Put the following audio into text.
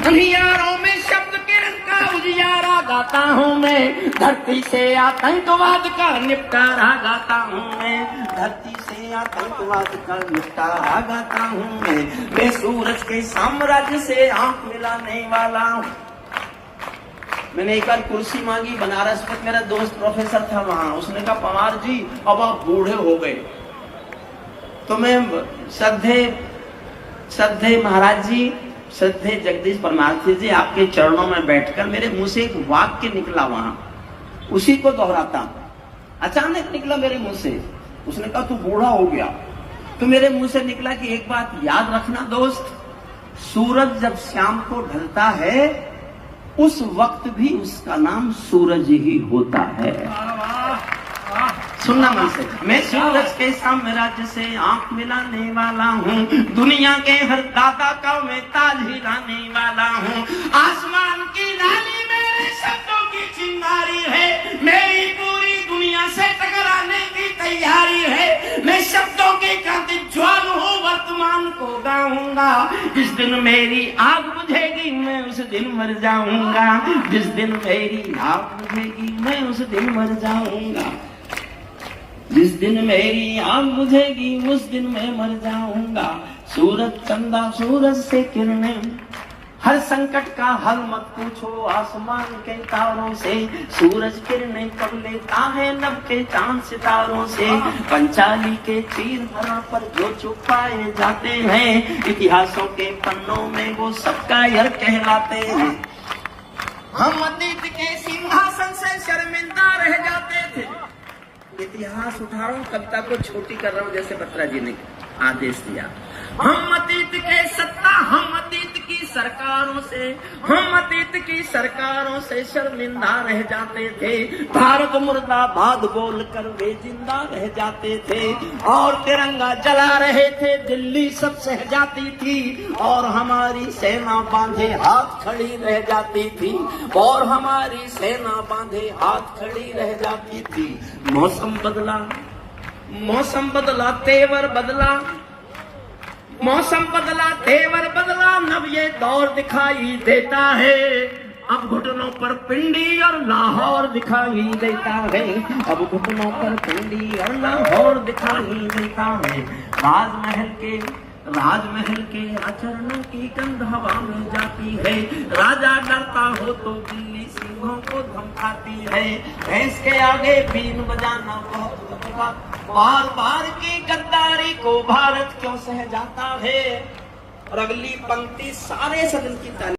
अंधियारों में शब्द किरण का उजियारा गाता हूँ मैं, धरती से आतंकवाद का निपटारा गाता हूँ मैं, धरती से आतंकवाद का निपटारा गाता हूँ मैं सूरज के साम्राज्य से आंख मिलाने वाला हूँ। मैंने एक बार कुर्सी मांगी बनारस में, मेरा दोस्त प्रोफेसर था वहां, उसने कहा पवार जी अब आप बूढ़े हो गए। तो मैं श्रद्धे महाराज जी, श्रद्धे जगदीश परमार्थी जी, आपके चरणों में बैठकर मेरे मुंह से एक वाक्य निकला वहां, उसी को दोहराता। अचानक निकला मेरे मुंह से, उसने कहा तू बूढ़ा हो गया। तो मेरे मुंह से निकला कि एक बात याद रखना दोस्त, सूरज जब शाम को ढलता है उस वक्त भी उसका नाम सूरज ही होता है। सुनना मन से, मैं सूरज के साम्राज्य से आंख मिलाने वाला हूँ, दुनिया के हर दादा का मैं ताज हिलाने वाला हूँ। आसमान की लाली मेरे शब्दों की चिंगारी है, मेरी पूरी दुनिया से टकराने की तैयारी है। मैं शब्दों की कांति ज्वाल हूँ, वर्तमान को गाऊंगा। जिस दिन मेरी आग बुझेगी मैं उस दिन मर जाऊंगा, जिस दिन मेरी आग बुझेगी मैं उस दिन मर जाऊंगा, जिस दिन मेरी आग बुझेगी उस दिन मैं मर जाऊंगा। सूरज चंदा सूरज से किरणें, हर संकट का हल मत पूछो आसमान के तारों से, सूरज किरणें कब लेता है नभ के चांद सितारों से। पंचाली के चीर धरा पर जो छुपाए जाते हैं, इतिहासों के पन्नों में वो सबका यार कहलाते हैं। हम अतीत के सिंहासन से शर्मिंदा रह जाते थे। इतिहास उठा रहा हूँ, कविता को छोटी कर रहा हूँ जैसे बत्रा जी ने आदेश दिया। हम अतीत के सत्ता, हम अतीत की सरकारों से, हम अतीत की सरकारों से शर्मिंदा रह जाते थे। भारत मुर्दाबाद बोलकर वे जिंदा रह जाते थे, और तिरंगा जला रहे थे, दिल्ली सब सह जाती थी, और हमारी सेना बांधे हाथ खड़ी रह जाती थी, और हमारी सेना बांधे हाथ खड़ी रह जाती थी। मौसम बदला, मौसम बदला, तेवर बदला, मौसम बदला, तेवर बदला, नब ये दौर दिखाई देता है। अब घुटनों पर पिंडी और लाहौर दिखाई देता है, अब घुटनों पर पिंडी और लाहौर दिखाई देता है। राजमहल के आचरणों की गंध हवा में जाती है, राजा डरता हो तो दिल्ली सिंहों को धमकाती है। भैंस के आगे बीन बजाना बहुत मुश्किल, बार बार की गद्दारी को भारत क्यों सह जाता है। और अगली पंक्ति सारे सदन की ताली